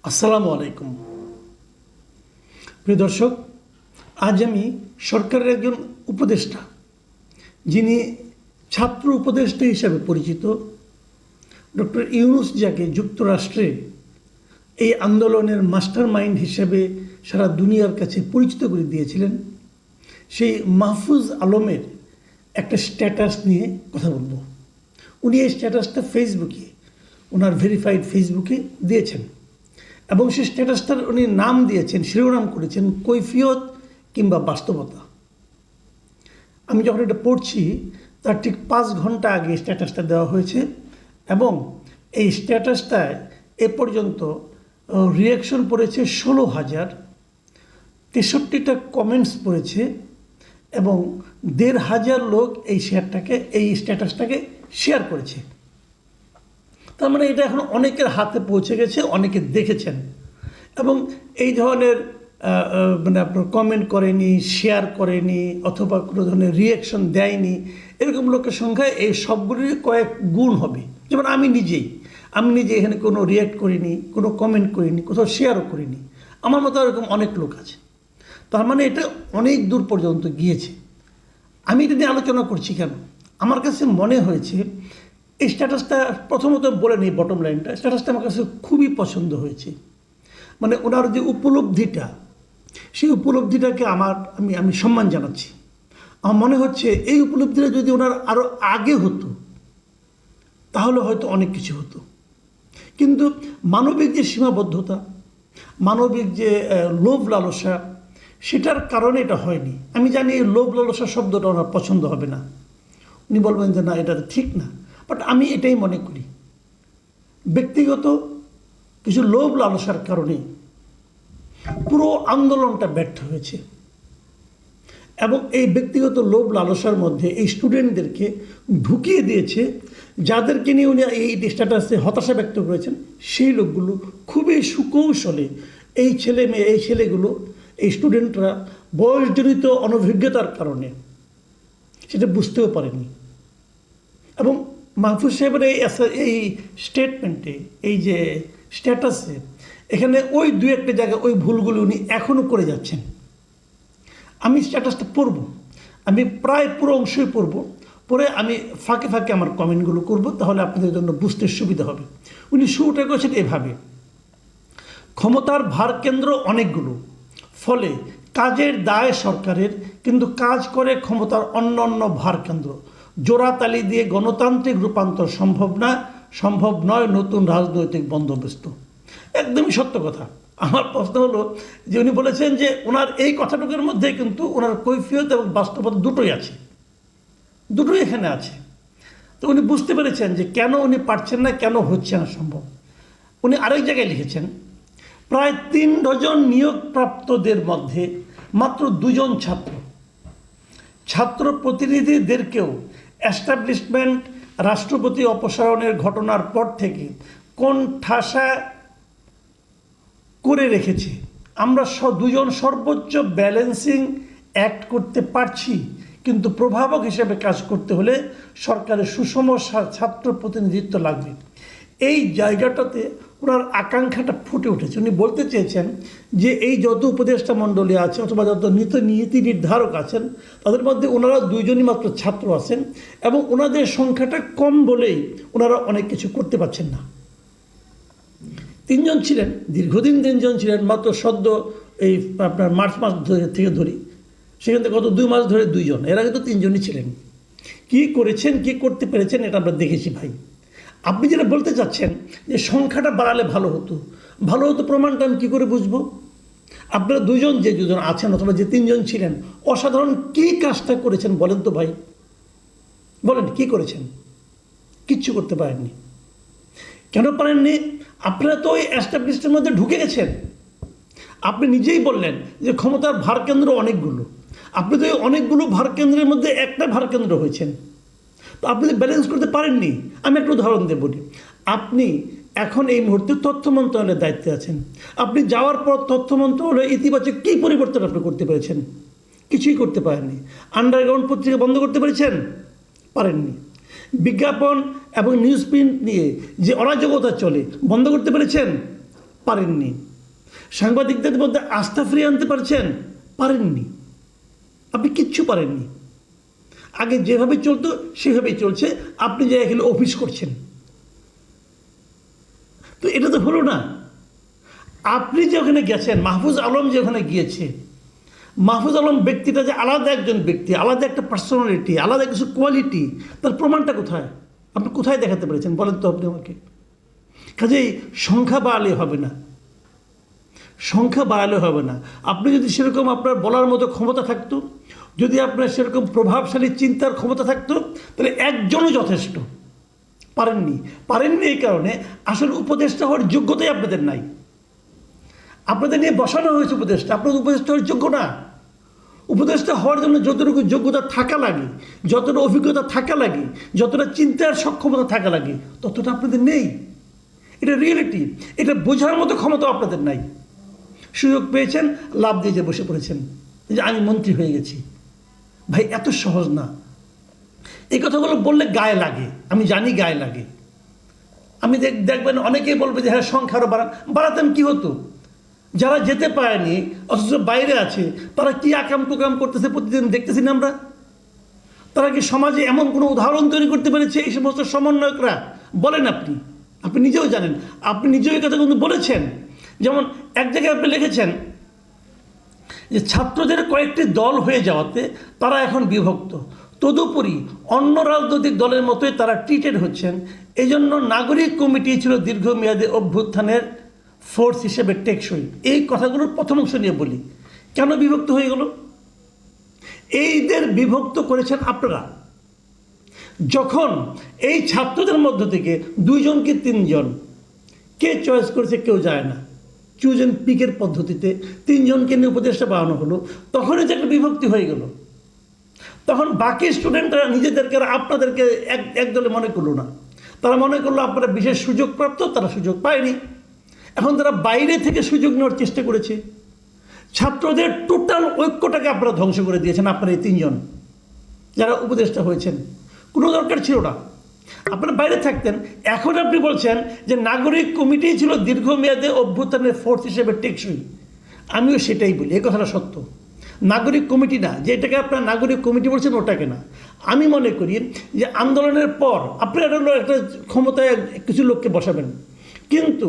আসসালামু আলাইকুম প্রিয় দর্শক, আজ আমি সরকারের একজন উপদেষ্টা, যিনি ছাত্র উপদেষ্টা হিসাবে পরিচিত, ডক্টর ইউনূস, যাকে যুক্তরাষ্ট্রে এই আন্দোলনের মাস্টার মাইন্ড হিসেবে সারা দুনিয়ার কাছে পরিচিত করে দিয়েছিলেন, সেই মাহফুজ আলমের একটা স্ট্যাটাস নিয়ে কথা বলব। উনি এই স্ট্যাটাসটা ফেসবুকে, ওনার ভেরিফাইড ফেসবুকে দিয়েছেন এবং সেই স্ট্যাটাসটার উনি নাম দিয়েছেন, শিরোনাম করেছেন কৈফিয়ত কিংবা বাস্তবতা। আমি যখন এটা পড়ছি তার ঠিক 5 ঘন্টা আগে স্ট্যাটাসটা দেওয়া হয়েছে এবং এই স্ট্যাটাসটায় এ পর্যন্ত রিয়াকশন পড়েছে 16,000, 63টা কমেন্টস পড়েছে এবং 1,500 লোক এই স্ট্যাটাসটাকে শেয়ার করেছে। তার মানে এটা এখন অনেকের হাতে পৌঁছে গেছে, অনেকে দেখেছেন এবং এই ধরনের আপনার কমেন্ট করেনি, শেয়ার করেনি অথবা কোনো ধরনের রিয়াকশন দেয়নি, এরকম লোকের সংখ্যায় এই সবগুলির কয়েক গুণ হবে। যেমন আমি নিজে এখানে কোনো রিয়াক্ট করিনি, কোনো কমেন্ট করিনি, কোথাও শেয়ারও করিনি। আমার মতো এরকম অনেক লোক আছে। তার মানে এটা অনেক দূর পর্যন্ত গিয়েছে। আমি এটা নিয়ে আলোচনা করছি কেন? আমার কাছে মনে হয়েছে এই স্ট্যাটাসটা, প্রথমত বলে নিই বটম লাইনটা, স্ট্যাটাসটা আমার কাছে খুবই পছন্দ হয়েছে। মানে ওনার যে উপলব্ধিটা, সেই উপলব্ধিটাকে আমি সম্মান জানাচ্ছি। আমার মনে হচ্ছে এই উপলব্ধিটা যদি ওনার আরও আগে হতো তাহলে হয়তো অনেক কিছু হতো। কিন্তু মানবিক যে সীমাবদ্ধতা, মানবিক যে লোভ লালসা, সেটার কারণে এটা হয়নি। আমি জানি এই লোভ লালসা শব্দটা ওনার পছন্দ হবে না, উনি বলবেন যে না, এটা ঠিক না, বাট আমি এটাই মনে করি ব্যক্তিগত কিছু লোভ লালসার কারণে পুরো আন্দোলনটা ব্যর্থ হয়েছে। এবং এই ব্যক্তিগত লোভ লালসার মধ্যে এই স্টুডেন্টদেরকে ঢুকিয়ে দিয়েছে, যাদেরকে নিয়ে উনি এই স্ট্যাটাসে হতাশা ব্যক্ত করেছেন, সেই লোকগুলো খুবই সুকৌশলে এই ছেলেগুলো, এই স্টুডেন্টরা বয়সজনিত অনভিজ্ঞতার কারণে সেটা বুঝতেও পারেনি। এবং মাহফুজ সাহেবের এই স্টেটমেন্টে, এই যে স্ট্যাটাসে, এখানে ওই 2-1টা জায়গায় ওই ভুলগুলো উনি এখনও করে যাচ্ছেন। আমি স্ট্যাটাসটা পড়ব, আমি প্রায় পুরো অংশই পড়ব, পরে আমি ফাঁকে ফাঁকে আমার কমেন্টগুলো করব, তাহলে আপনাদের জন্য বুঝতে সুবিধা হবে। উনি শুরুটা করেছেন এভাবে: ক্ষমতার ভার কেন্দ্র অনেকগুলো, ফলে কাজের দায় সরকারের, কিন্তু কাজ করে ক্ষমতার অন্য ভার কেন্দ্র। জোড়াতালি দিয়ে গণতান্ত্রিক রূপান্তর সম্ভব নয় নতুন রাজনৈতিক বন্দোবস্ত। একদমই সত্য কথা। আমার প্রশ্ন হলো যে উনি বলেছেন যে ওনার এই কথাটুকুর মধ্যে কিন্তু ওনার কৈফিয়ত এবং বাস্তবতা দুটোই আছে, দুটোই এখানে আছে। তো উনি বুঝতে পেরেছেন যে কেন উনি পারছেন না, কেন হচ্ছে না সম্ভব। উনি আরেক জায়গায় লিখেছেন, প্রায় 3 ডজন নিয়োগপ্রাপ্তদের মধ্যে মাত্র 2 জন ছাত্র প্রতিনিধিদেরকেও এস্টাবলিশমেন্ট রাষ্ট্রপতি অপসারণের ঘটনার পর থেকে কোন ঠাসা করে রেখেছে। আমরা 2 জন সর্বোচ্চ ব্যালেন্সিং অ্যাক্ট করতে পারছি, কিন্তু প্রভাবক হিসেবে কাজ করতে হলে সরকারের সুষম ছাত্র প্রতিনিধিত্ব লাগবে। এই জায়গাটাতে ওনার আকাঙ্ক্ষাটা ফুটে উঠেছে। উনি বলতে চেয়েছেন যে এই যত উপদেষ্টা মণ্ডলী আছে অথবা যত নীতি নির্ধারক আছেন, তাদের মধ্যে ওনারা 2 জনই মাত্র ছাত্র আছেন এবং ওনাদের সংখ্যাটা কম বলেই ওনারা অনেক কিছু করতে পারছেন না। 3 জন ছিলেন, দীর্ঘদিন 3 জন ছিলেন, মাত্র সদ্য এই আপনার মার্চ মাস থেকে ধরি, সেখান থেকে গত 2 মাস ধরে 2 জন, এর আগে তো 3 জনই ছিলেন। কী করেছেন, কী করতে পেরেছেন, এটা আমরা দেখেছি ভাই। আপনি যেটা বলতে চাচ্ছেন যে সংখ্যাটা বাড়ালে ভালো হতো প্রমাণটা আমি কী করে বুঝবো? আপনারা 2 জন, যে 2 জন আছেন অথবা যে 3 জন ছিলেন, অসাধারণ কী কাজটা করেছেন বলেন তো ভাই, বলেন কী করেছেন? কিচ্ছু করতে পারেননি। কেন পারেননি? আপনারা তো ওই এস্টাবলিশমেন্টের মধ্যে ঢুকে গেছেন। আপনি নিজেই বললেন যে ক্ষমতার ভারকেন্দ্র অনেকগুলো, আপনি তো অনেকগুলো ভারকেন্দ্রের মধ্যে একটা ভারকেন্দ্র হয়েছেন, তো আপনি ব্যালেন্স করতে পারেননি। আমি একটা উদাহরণ দেব। আপনি এখন এই মুহূর্তে তথ্য মন্ত্রণালয়ের দায়িত্বে আছেন। আপনি যাওয়ার পর তথ্য মন্ত্রণালয়ে ইতিবাচক কী পরিবর্তন আপনি করতে পেরেছেন? কিছুই করতে পারেননি। আন্ডারগ্রাউন্ড পত্রিকা বন্ধ করতে পেরেছেন? পারেননি। বিজ্ঞাপন এবং নিউজ প্রিন্ট নিয়ে যে অরাজকতা চলে, বন্ধ করতে পেরেছেন? পারেননি। সাংবাদিকদের মধ্যে আস্থা ফিরিয়ে আনতে পারছেন? পারেননি। আপনি কিচ্ছু পারেননি। আগে যেভাবে চলতো সেভাবেই চলছে, আপনি যে এখানে অফিস করছেন, তো এটা তো হলো না। আপনি যে ওখানে গেছেন, মাহফুজ আলম যে ওখানে গিয়েছে, মাহফুজ আলম ব্যক্তিটা যে আলাদা একজন ব্যক্তি, আলাদা একটা পার্সোনালিটি, আলাদা কিছু কোয়ালিটি, তার প্রমাণটা কোথায়? আপনি কোথায় দেখাতে পেরেছেন বলেন তো আপনি আমাকে? কাজেই সংখ্যা বাড়ালে হবে না, সংখ্যা বাড়ালে হবে না। আপনি যদি সেরকম আপনার বলার মতো ক্ষমতা থাকতো, যদি আপনার সেরকম প্রভাবশালী চিন্তার ক্ষমতা থাকতো, তাহলে একজনও যথেষ্ট। পারেননি। পারেননি এই কারণে আসলে উপদেষ্টা হওয়ার যোগ্যতাই আপনাদের নাই। আপনাদের নিয়ে বসানো হয়েছে উপদেষ্টা, আপনাদের উপদেষ্টা হওয়ার যোগ্য না। উপদেষ্টা হওয়ার জন্য যতটুকু যোগ্যতা থাকা লাগে, যতটা অভিজ্ঞতা থাকা লাগে, যতটা চিন্তার সক্ষমতা থাকা লাগে, ততটা আপনাদের নেই। এটা রিয়েলিটি। এটা বোঝার মতো ক্ষমতা আপনাদের নাই। সুযোগ পেয়েছেন, লাভ দিয়ে যে বসে পড়েছেন যে আমি মন্ত্রী হয়ে গেছি। ভাই এত সহজ না। এই কথাগুলো বললে গায়ে লাগে, আমি জানি গায়ে লাগে। আমি দেখবেন অনেকেই বলবে যে হ্যাঁ সংখ্যা আরও বাড়াতেন কি হতো? যারা যেতে পারেনি অথচ বাইরে আছে, তারা কি আকাম কুকাম করতেছে প্রতিদিন দেখতেছি না আমরা। তারা কি সমাজে এমন কোনো উদাহরণ তৈরি করতে পেরেছে এই সমস্ত সমন্বয়করা? বলেন আপনি, আপনি নিজেও জানেন, আপনি নিজেও এই কথা কিন্তু বলেছেন। যেমন এক জায়গায় আপনি লিখেছেন যে ছাত্রদের কয়েকটি দল হয়ে যাওয়াতে তারা এখন বিভক্ত, তদুপরি অন্য রাজনৈতিক দলের মতোই তারা ট্রিটেড হচ্ছেন। এই জন্য নাগরিক কমিটি ছিল দীর্ঘমেয়াদী অভ্যুত্থানের ফোর্স হিসেবে টেকসই। এই কথাগুলোর প্রথম অংশ নিয়ে বলি, কেন বিভক্ত হয়ে গেল? এইদের বিভক্ত করেছেন আপনারা। যখন এই ছাত্রদের মধ্য থেকে 2 জন কি 3 জন, কে চয়েস করেছে কেউ যায় না, চুজ অ্যান্ড পিকের পদ্ধতিতে 3 জনকে নিয়ে উপদেষ্টা বানানো হলো, তখনই যে একটা বিভক্তি হয়ে গেল। তখন বাকি স্টুডেন্টরা নিজেদেরকে আপনাদেরকে এক দলে মনে করলো না, তারা মনে করলো আপনারা বিশেষ সুযোগ প্রাপ্ত, তারা সুযোগ পায়নি। এখন তারা বাইরে থেকে সুযোগ নেওয়ার চেষ্টা করেছে। ছাত্রদের টোটাল ঐক্যটাকে আপনারা ধ্বংস করে দিয়েছেন, আপনারা এই 3 জন যারা উপদেষ্টা হয়েছেন। কোনো দরকার ছিল না, আপনারা বাইরে থাকতেন। এখন আপনি বলছেন যে নাগরিক কমিটি ছিল দীর্ঘমেয়াদে অভ্যুত্থানের ফোর্স হিসেবে টেকসই। আমিও সেটাই বলি, এই কথাটা সত্য। নাগরিক কমিটি না, যে এটাকে আপনার নাগরিক কমিটি বলছেন ওটাকে না। আমি মনে করি যে আন্দোলনের পর আপনারা একটা ক্ষমতায় কিছু লোককে বসাবেন, কিন্তু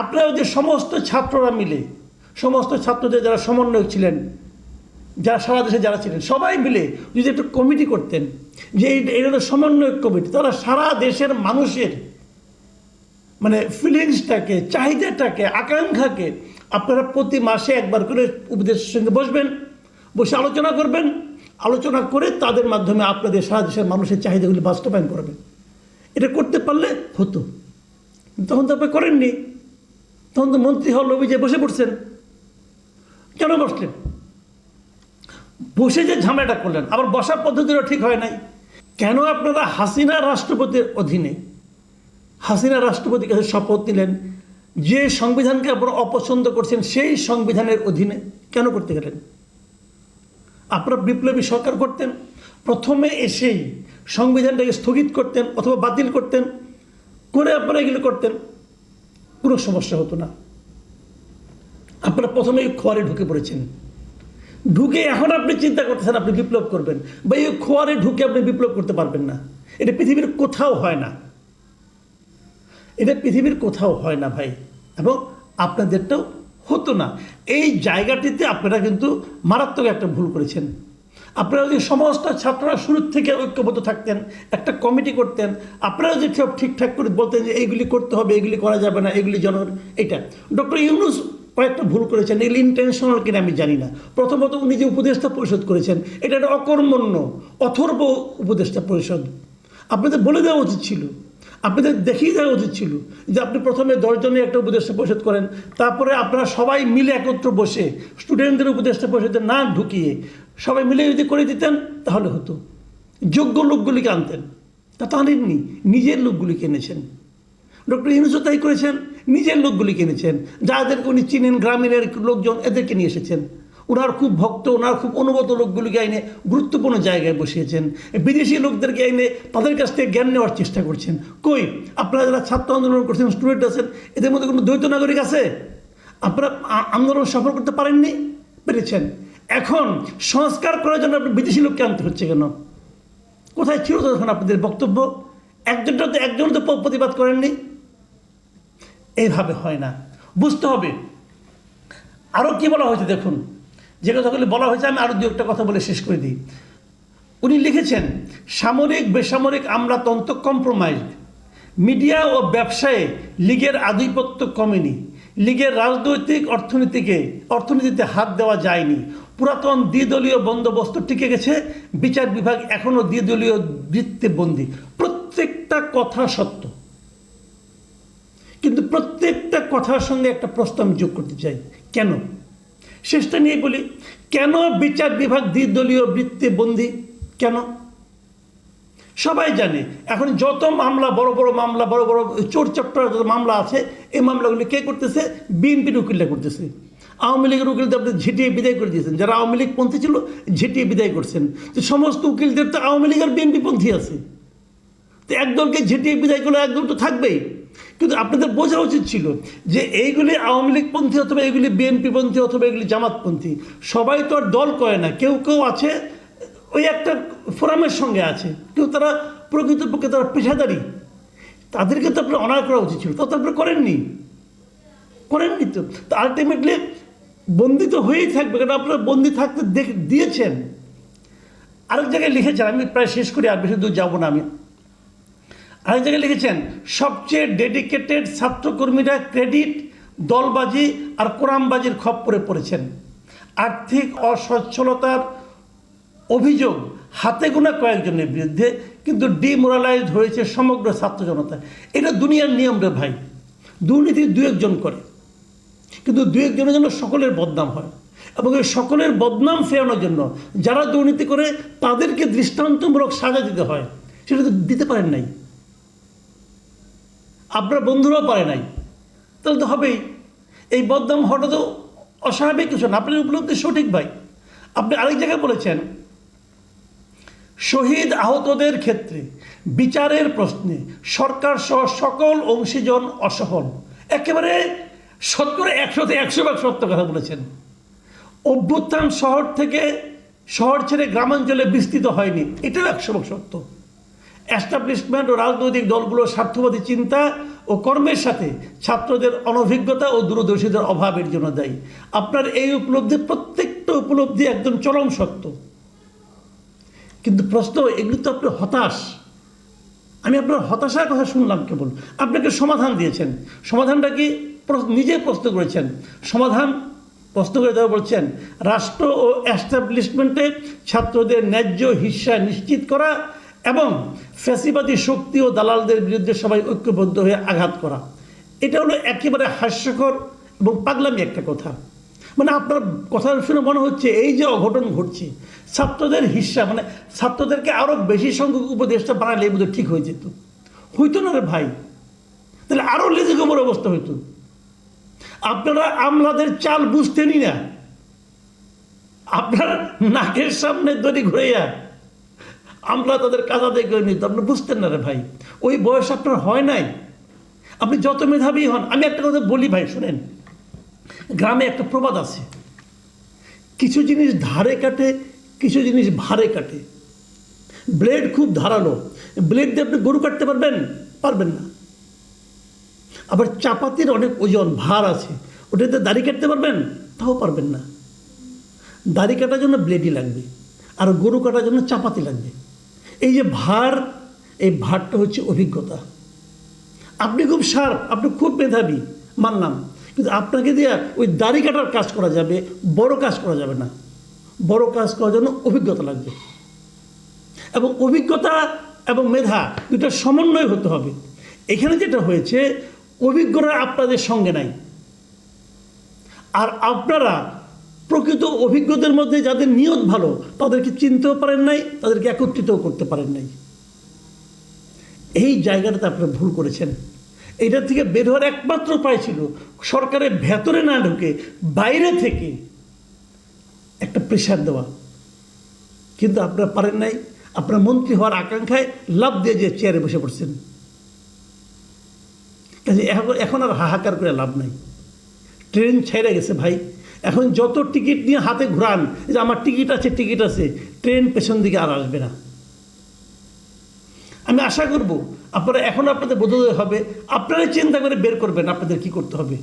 আপনারা যে সমস্ত ছাত্ররা মিলে, সমস্ত ছাত্রদের যারা সমন্বয়ক ছিলেন, যারা সারা দেশে যারা ছিলেন, সবাই মিলে যদি একটু কমিটি করতেন, যে এই হলো সমন্বয়ক কমিটি, তারা সারা দেশের মানুষের মানে ফিলিংসটাকে, চাহিদাটাকে, আকাঙ্ক্ষাকে আপনারা প্রতি মাসে একবার করে উপদেষ্টার সঙ্গে বসবেন, বসে আলোচনা করবেন, আলোচনা করে তাদের মাধ্যমে আপনাদের সারা দেশের মানুষের চাহিদাগুলি বাস্তবায়ন করবেন। এটা করতে পারলে হতো। তখন তো আপনি করেননি, তখন তো মন্ত্রী হওয়ার লোভে যে বসে পড়ছেন। কেন বসলেন? বসে যে ঝামেলাটা করলেন, আবার বসার পদ্ধতিটা ঠিক হয় নাই। কেন আপনারা হাসিনা রাষ্ট্রপতির অধীনে, হাসিনা রাষ্ট্রপতির কাছে শপথ নিলেন, যে সংবিধানকে আপনারা অপছন্দ করছেন সেই সংবিধানের অধীনে কেন করতে গেলেন? আপনারা বিপ্লবী সরকার করতেন, প্রথমে এসেই সংবিধানটাকে স্থগিত করতেন অথবা বাতিল করতেন, করে আপনারা এগুলো করতেন, কোনো সমস্যা হতো না। আপনারা প্রথমেই খোয়ারে ঢুকে পড়েছেন, ঢুকে এখন আপনি চিন্তা করতেছেন আপনি বিপ্লব করবেন। বা এই খোয়ারে ঢুকে আপনি বিপ্লব করতে পারবেন না। এটা পৃথিবীর কোথাও হয় না, এটা পৃথিবীর কোথাও হয় না ভাই, এবং আপনাদেরটাও হতো না। এই জায়গাটিতে আপনারা কিন্তু মারাত্মক একটা ভুল করেছেন। আপনারা যদি সমস্ত ছাত্ররা শুরুর থেকে ঐক্যবদ্ধ থাকতেন, একটা কমিটি করতেন, আপনারা যদি সব ঠিকঠাক করে বলতেন যে এইগুলি করতে হবে, এগুলি করা যাবে না, এগুলি এটা ডক্টর ইউনূস কয়েকটা ভুল করেছেন, এগুলি ইন্টেনশনাল কিনা আমি জানি না। প্রথমত উনি যে উপদেষ্টা পরিষদ করেছেন, এটা একটা অকর্মণ্য অথর্ব উপদেষ্টা পরিষদ। আপনাদের বলে দেওয়া উচিত ছিল, আপনাদের দেখিয়ে দেওয়া উচিত ছিল যে আপনি প্রথমে 10 জনের একটা উপদেষ্টা পরিষদ করেন, তারপরে আপনারা সবাই মিলে একত্র বসে স্টুডেন্টদের উপদেষ্টা পরিষদে না ঢুকিয়ে সবাই মিলে যদি করে দিতেন তাহলে হতো। যোগ্য লোকগুলিকে আনতেন, তা তো আনেননি, নিজের লোকগুলিকে এনেছেন। ডক্টর ইউনূসও তাই করেছেন, নিজের লোকগুলিকে এনেছেন, যাদেরকে উনি চিনেন, গ্রামীণের লোকজন, এদেরকে নিয়ে এসেছেন। ওনার খুব ভক্ত, ওনার খুব অনুগত লোকগুলিকে আইনে গুরুত্বপূর্ণ জায়গায় বসিয়েছেন, বিদেশি লোকদেরকে আইনে তাদের কাছ থেকে জ্ঞান নেওয়ার চেষ্টা করছেন। কই আপনারা যারা ছাত্র আন্দোলন করছেন, স্টুডেন্ট আছেন, এদের মধ্যে কোনো দ্বৈত নাগরিক আছে? আপনারা আন্দোলন সফল করতে পারেননি, পেরেছেন। এখন সংস্কার করার জন্য আপনি বিদেশি লোককে আনতে হচ্ছে কেন? কোথায় ছিল তখন আপনাদের বক্তব্য? একজন তো প্রতিবাদ করেননি। এইভাবে হয় না, বুঝতে হবে। আরও কি বলা হয়েছে দেখুন, যে কথাগুলি বলা হয়েছে আমি আরও দু একটা কথা বলে শেষ করে দিই। উনি লিখেছেন, সামরিক বেসামরিক আমলাতন্ত্র কম্প্রোমাইজড, মিডিয়া ও ব্যবসায়ে লীগের আধিপত্য কমেনি, লীগের রাজনৈতিক অর্থনীতিতে হাত দেওয়া যায়নি, পুরাতন দ্বিদলীয় বন্দোবস্ত টিকে গেছে, বিচার বিভাগ এখনও দ্বিদলীয় বৃত্তে বন্দী। প্রত্যেকটা কথা সত্য, কিন্তু প্রত্যেকটা কথার সঙ্গে একটা প্রশ্ন আমি যোগ করতে চাই। কেন? শেষটা নিয়ে বলি, কেন বিচার বিভাগ দ্বিদলীয় বৃত্তে বন্দী? কেন? সবাই জানে এখন যত মামলা, বড় বড় মামলা, বড় বড় চোর চট্টর যত মামলা আছে, এই মামলাগুলি কে করতেছে? বিএনপির উকিলরা করতেছে। আওয়ামী লীগের উকিলদের আপনি ঝেঁটিয়ে বিদায় করে দিয়েছেন, যারা আওয়ামী লীগ পন্থী ছিল ঝেঁটিয়ে বিদায় করছেন। তো সমস্ত উকিলদের তো আওয়ামী লীগ আর বিএনপি পন্থী আছে, তো একদলকে ঝেঁটিয়ে বিদায় করলে একদল তো থাকবেই। কিন্তু আপনাদের বোঝা উচিত ছিল যে এইগুলি আওয়ামী লীগ পন্থী অথবা এগুলি বিএনপি পন্থী অথবা এগুলি জামাতপন্থী, সবাই তো আর দল করে না। কেউ কেউ আছে ওই একটা ফোরামের সঙ্গে আছে, কেউ তারা প্রকৃতপক্ষে তারা পেশাদারি, তাদেরকে তো আপনার অনার করা উচিত ছিল, তা তো আপনারা করেননি তো। আলটিমেটলি বন্দি তো হয়েই থাকবে, কারণ আপনারা বন্দি থাকতে দিয়েছেন। আরেক জায়গায় লিখেছেন, আমি প্রায় শেষ করি, আর বেশি দূর যাবো না আমি। আরেক জায়গায় লিখেছেন, সবচেয়ে ডেডিকেটেড ছাত্রকর্মীরা ক্রেডিট, দলবাজি আর কোরআনবাজির খপ্পরে পড়েছেন। আর্থিক অসচ্ছলতার অভিযোগ হাতে গোনা কয়েকজনের বিরুদ্ধে, কিন্তু ডিমোরালাইজড হয়েছে সমগ্র ছাত্র জনতা। এটা দুনিয়ার নিয়ম রে ভাই। দুর্নীতি দু একজন করে, কিন্তু দু একজনের জন্য সকলের বদনাম হয়, এবং এই সকলের বদনাম ফেরানোর জন্য যারা দুর্নীতি করে তাদেরকে দৃষ্টান্তমূলক সাজা দিতে হয়। সেটা তো দিতে পারেন নাই, আপনার বন্ধুরাও পারে নাই, তাহলে তো হবেই। এই বদনাম হওয়াটা তো অস্বাভাবিক কিছু না, আপনার উপলব্ধি সঠিক ভাই। আপনি আরেক জায়গায় বলেছেন, শহীদ আহতদের ক্ষেত্রে বিচারের প্রশ্নে সরকার সহ সকল অংশীজন অসফল। একেবারে শতকরা 100% সত্য কথা বলেছেন। অভ্যুত্থান শহর ছেড়ে গ্রামাঞ্চলে বিস্তৃত হয়নি, এটাও 100% সত্য। এস্টাবলিশমেন্ট ও রাজনৈতিক দলগুলোর স্বার্থবাদী চিন্তা ও কর্মের সাথে ছাত্রদের অনভিজ্ঞতা ও দূরদর্শীদের অভাবের জন্য দায়ী। আপনার এই উপলব্ধি, প্রত্যেকটা উপলব্ধি একদম চরম সত্য, কিন্তু প্রশ্ন এগুলি তো আপনি হতাশ। আমি আপনার হতাশার কথা শুনলাম কেবল, আপনাকে সমাধান দিয়েছেন। সমাধানটা কি? নিজে প্রশ্ন করেছেন। সমাধান প্রশ্ন করে দেওয়া বলছেন, রাষ্ট্র ও এস্টাবলিশমেন্টে ছাত্রদের ন্যায্য হিস্সা নিশ্চিত করা এবং ফ্যাসিবাদী শক্তি ও দালালদের বিরুদ্ধে সবাই ঐক্যবদ্ধ হয়ে আঘাত করা। এটা হলো একেবারে হাস্যকর এবং পাগলামি একটা কথা। মানে আপনার কথা শুনে মনে হচ্ছে এই যে অঘটন ঘটছে, ছাত্রদের হিস্সা, মানে ছাত্রদেরকে আরও বেশি সংখ্যক উপদেষ্টা বানালে এই বোধহয় ঠিক হয়ে যেত। হইতো না রে ভাই, তাহলে আরও লেজে গোবর অবস্থা হইতো। আপনারা আমলাদের চাল বুঝতেনই না, আপনার নাকের সামনে দড়ি ঘুরাইয়া আমলা তাদের কাজা দিয়ে করে নিত, আপনি বুঝতেন না রে ভাই। ওই বয়স আপনার হয় নাই, আপনি যত মেধাবী হন। আমি একটা কথা বলি ভাই, শুনেন, গ্রামে একটা প্রবাদ আছে, কিছু জিনিস ধারে কাটে, কিছু জিনিস ভারে কাটে। ব্লেড খুব ধারালো, ব্লেড দিয়ে আপনি গরু কাটতে পারবেন না। আবার চাপাতির অনেক ওজন, ভার আছে, ওটাতে দাড়ি কাটতে পারবেন, তাও পারবেন না। দাড়ি কাটার জন্য ব্লেডই লাগবে, আর গরু কাটার জন্য চাপাতি লাগবে। এই যে ভার, এই ভারটা হচ্ছে অভিজ্ঞতা। আপনি খুব শার্প, আপনি খুব মেধাবী, মানলাম, কিন্তু আপনাকে দিয়ে ওই দাড়ি কাটার কাজ করা যাবে, বড় কাজ করা যাবে না। বড় কাজ করার জন্য অভিজ্ঞতা লাগবে, এবং অভিজ্ঞতা এবং মেধা দুটার সমন্বয় হতে হবে। এখানে যেটা হয়েছে, অভিজ্ঞরা আপনাদের সঙ্গে নাই, আর আপনারা প্রকৃত অভিজ্ঞদের মধ্যে যাদের নিয়ত ভালো তাদেরকে চিনতেও পারেন নাই, তাদেরকে একত্রিতও করতে পারেন নাই। এই জায়গাটাতে আপনারা ভুল করেছেন। এইটার থেকে বের হওয়ার একমাত্র উপায় ছিল সরকারের ভেতরে না ঢুকে বাইরে থেকে প্রেশার দেওয়া, কিন্তু আপনারা পারেন নাই। আপনার মন্ত্রী হওয়ার আকাঙ্ক্ষায় লাভ দিয়ে যে চেয়ারে বসে পড়ছেন। কাজে এখন আর হাহাকার করে লাভ নাই। ট্রেন ছেড়ে গেছে ভাই। এখন যত টিকিট নিয়ে হাতে ঘুরান যে আমার টিকিট আছে, ট্রেন পেছন দিকে আর আসবে না। আমি আশা করব আপনারা এখন আপনাদের বোধোদয় হবে, আপনারাই চিন্তা করে বের করবেন আপনাদের কি করতে হবে।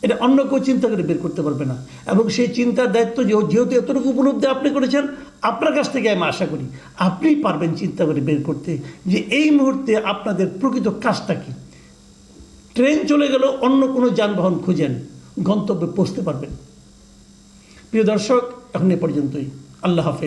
এটা অন্য কেউ চিন্তা করে বের করতে পারবে না। এবং সেই চিন্তার দায়িত্ব যেহেতু এতটুকু উপলব্ধি আপনি করেছেন, আপনার কাছ থেকে আমি আশা করি আপনিই পারবেন চিন্তা করে বের করতে যে এই মুহূর্তে আপনাদের প্রকৃত কাজটা কি। ট্রেন চলে গেল, অন্য কোনো যানবাহন খুঁজেন, গন্তব্যে পৌঁছতে পারবেন। প্রিয় দর্শক, এখন এ পর্যন্তই। আল্লাহ হাফেজ।